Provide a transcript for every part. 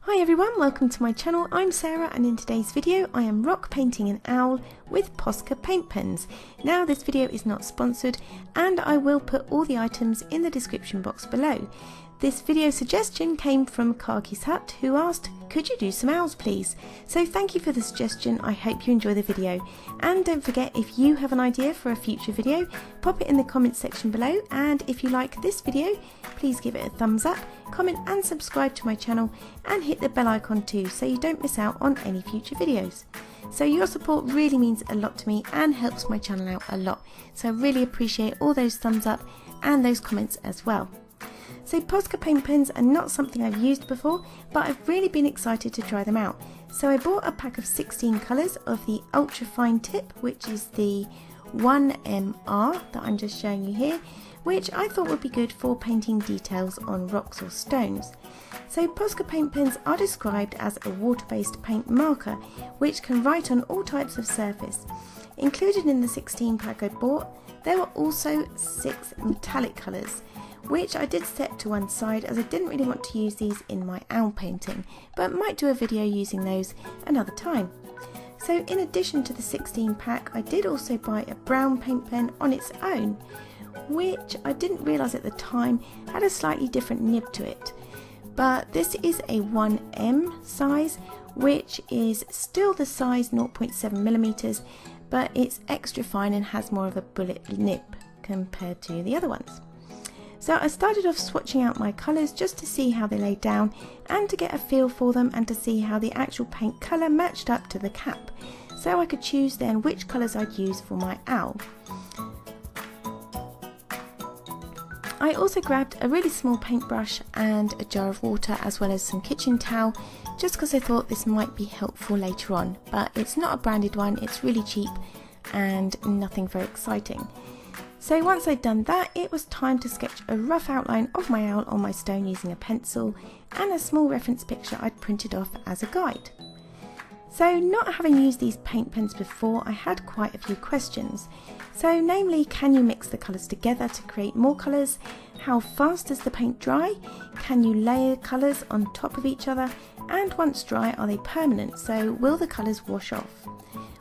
Hi everyone, welcome to my channel. I'm Sarah and in today's video I am rock painting an owl with POSCA paint pens. Now this video is not sponsored and I will put all the items in the description box below. This video suggestion came from Khakishut, who asked, could you do some owls please? So thank you for the suggestion, I hope you enjoy the video. And don't forget, if you have an idea for a future video, pop it in the comments section below, and if you like this video, please give it a thumbs up, comment and subscribe to my channel, and hit the bell icon too so you don't miss out on any future videos. So your support really means a lot to me and helps my channel out a lot. So I really appreciate all those thumbs up and those comments as well. So POSCA paint pens are not something I've used before, but I've really been excited to try them out. So I bought a pack of 16 colours of the Ultrafine tip, which is the 1MR that I'm just showing you here, which I thought would be good for painting details on rocks or stones. So POSCA paint pens are described as a water-based paint marker, which can write on all types of surface. Included in the 16 pack I bought, there were also 6 metallic colours, which I did set to one side as I didn't really want to use these in my owl painting, but might do a video using those another time. So in addition to the 16 pack, I did also buy a brown paint pen on its own, which I didn't realise at the time had a slightly different nib to it. But this is a 1M size, which is still the size 0.7mm, but it's extra fine and has more of a bullet nib compared to the other ones. So I started off swatching out my colours just to see how they laid down and to get a feel for them and to see how the actual paint colour matched up to the cap, so I could choose then which colours I'd use for my owl. I also grabbed a really small paintbrush and a jar of water as well as some kitchen towel, just because I thought this might be helpful later on, but it's not a branded one, it's really cheap and nothing very exciting. So once I'd done that, it was time to sketch a rough outline of my owl on my stone using a pencil and a small reference picture I'd printed off as a guide. So not having used these paint pens before, I had quite a few questions. So namely, can you mix the colours together to create more colours? How fast does the paint dry? Can you layer colours on top of each other? And once dry, are they permanent? So will the colours wash off?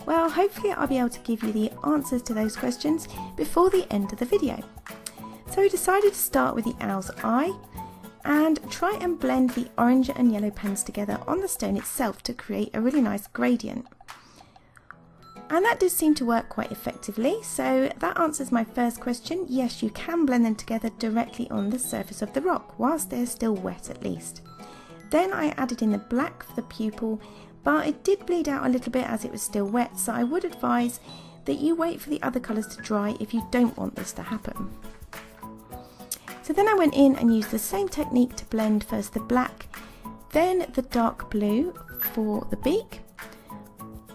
Well, hopefully I'll be able to give you the answers to those questions before the end of the video. So we decided to start with the owl's eye and try and blend the orange and yellow pens together on the stone itself to create a really nice gradient. And that did seem to work quite effectively, so that answers my first question. Yes, you can blend them together directly on the surface of the rock, whilst they're still wet at least. Then I added in the black for the pupil, but it did bleed out a little bit as it was still wet, so I would advise that you wait for the other colours to dry if you don't want this to happen. So then I went in and used the same technique to blend first the black, then the dark blue for the beak,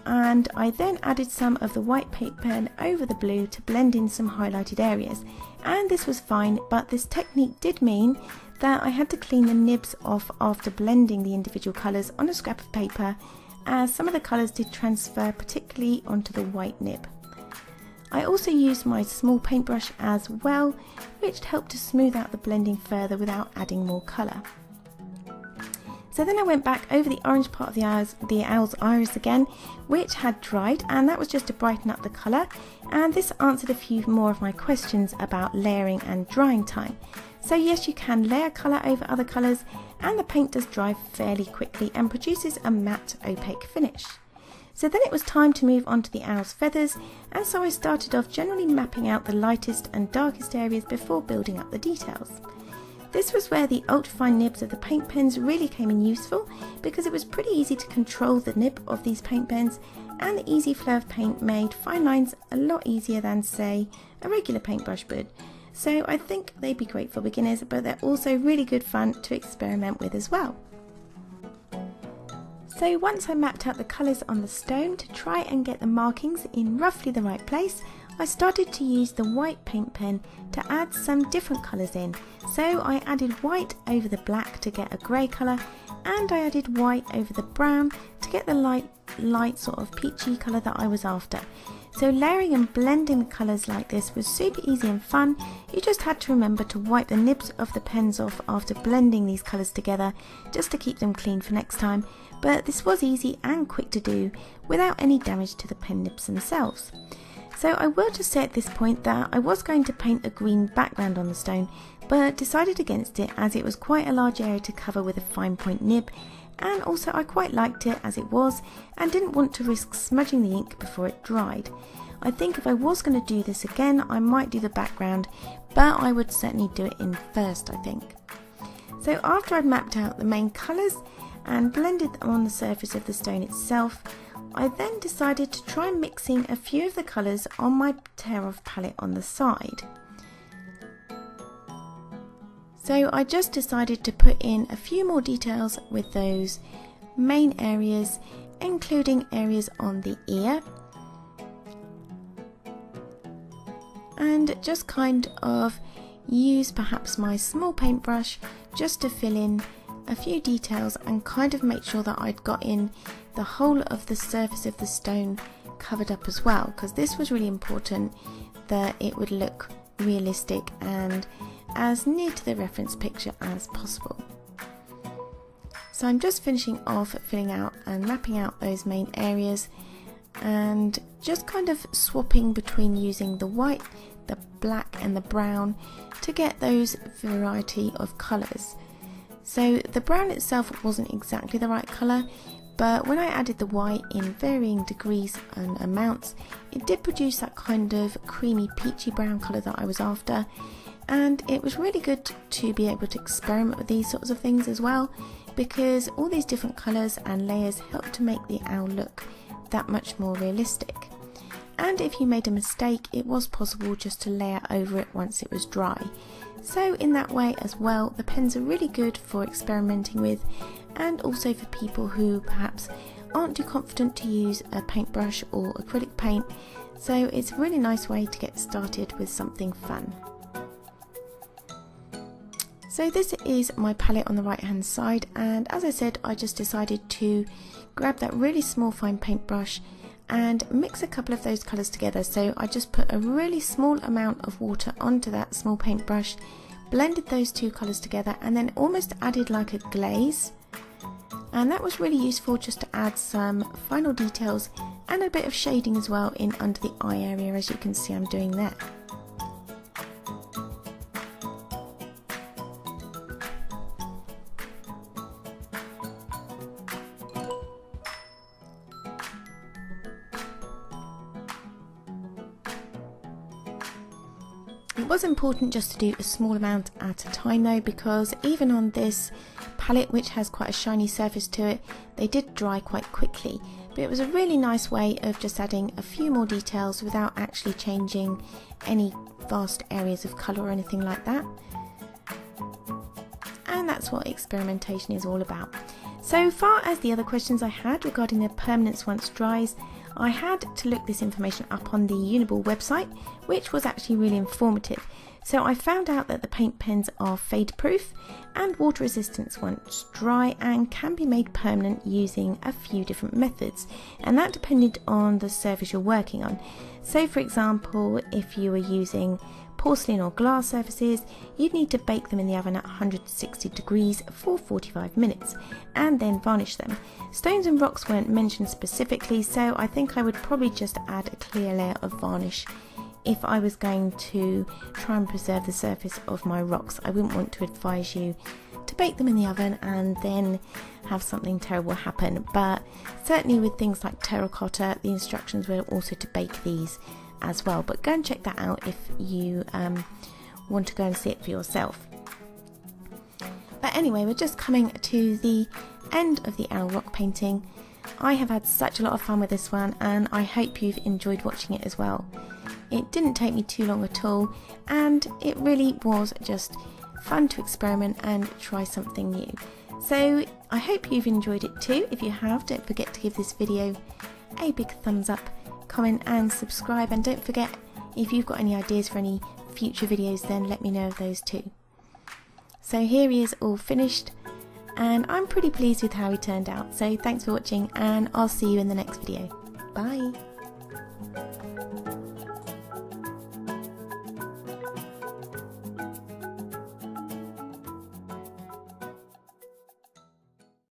and I then added some of the white paint pen over the blue to blend in some highlighted areas, and this was fine, but this technique did mean that I had to clean the nibs off after blending the individual colours on a scrap of paper, as some of the colours did transfer particularly onto the white nib. I also used my small paintbrush as well, which helped to smooth out the blending further without adding more colour. So then I went back over the orange part of the owl's iris again, which had dried, and that was just to brighten up the colour, and this answered a few more of my questions about layering and drying time. So yes, you can layer colour over other colours, and the paint does dry fairly quickly and produces a matte opaque finish. So then it was time to move on to the owl's feathers, and so I started off generally mapping out the lightest and darkest areas before building up the details. This was where the ultrafine nibs of the paint pens really came in useful, because it was pretty easy to control the nib of these paint pens, and the easy flow of paint made fine lines a lot easier than, say, a regular paintbrush would. So I think they'd be great for beginners, but they're also really good fun to experiment with as well. So once I mapped out the colours on the stone to try and get the markings in roughly the right place, I started to use the white paint pen to add some different colours in. So I added white over the black to get a grey colour, and I added white over the brown to get the light sort of peachy colour that I was after. So layering and blending the colours like this was super easy and fun. You just had to remember to wipe the nibs of the pens off after blending these colours together, just to keep them clean for next time. But this was easy and quick to do without any damage to the pen nibs themselves. So I will just say at this point that I was going to paint a green background on the stone, but decided against it as it was quite a large area to cover with a fine point nib, and also I quite liked it as it was and didn't want to risk smudging the ink before it dried. I think if I was going to do this again, I might do the background, but I would certainly do it in first, I think. So after I'd mapped out the main colours and blended them on the surface of the stone itself, I then decided to try mixing a few of the colours on my tear-off palette on the side. So I just decided to put in a few more details with those main areas, including areas on the ear, and just kind of use perhaps my small paintbrush just to fill in a few details and kind of make sure that I'd got in the whole of the surface of the stone covered up as well, because this was really important that it would look realistic and as near to the reference picture as possible. So I'm just finishing off filling out and mapping out those main areas and just kind of swapping between using the white, the black and the brown to get those variety of colours. So the brown itself wasn't exactly the right colour, but when I added the white in varying degrees and amounts, it did produce that kind of creamy peachy brown colour that I was after. And it was really good to be able to experiment with these sorts of things as well, because all these different colours and layers help to make the owl look that much more realistic. And if you made a mistake, it was possible just to layer over it once it was dry. So in that way as well, the pens are really good for experimenting with, and also for people who perhaps aren't too confident to use a paintbrush or acrylic paint. So it's a really nice way to get started with something fun. So this is my palette on the right hand side, and as I said, I just decided to grab that really small fine paintbrush and mix a couple of those colours together. So I just put a really small amount of water onto that small paintbrush, blended those two colours together, and then almost added like a glaze, and that was really useful just to add some final details and a bit of shading as well in under the eye area, as you can see I'm doing there. It was important just to do a small amount at a time though, because even on this palette, which has quite a shiny surface to it, they did dry quite quickly. But it was a really nice way of just adding a few more details without actually changing any vast areas of colour or anything like that. And that's what experimentation is all about. So far as the other questions I had regarding their permanence once dries, I had to look this information up on the Uniball website, which was actually really informative. So I found out that the paint pens are fade proof and water resistant once dry, and can be made permanent using a few different methods, and that depended on the surface you're working on. So for example, if you were using porcelain or glass surfaces, you'd need to bake them in the oven at 160 degrees for 45 minutes and then varnish them. Stones and rocks weren't mentioned specifically, so I think I would probably just add a clear layer of varnish if I was going to try and preserve the surface of my rocks. I wouldn't want to advise you to bake them in the oven and then have something terrible happen, but certainly with things like terracotta, the instructions were also to bake these as well. But go and check that out if you want to go and see it for yourself. But anyway, we're just coming to the end of the owl rock painting. I have had such a lot of fun with this one, and I hope you've enjoyed watching it as well. It didn't take me too long at all, and it really was just fun to experiment and try something new. So I hope you've enjoyed it too. If you have, don't forget to give this video a big thumbs up, comment and subscribe, and don't forget, if you've got any ideas for any future videos, then let me know of those too. So here he is all finished, and I'm pretty pleased with how he turned out. So thanks for watching, and I'll see you in the next video. Bye!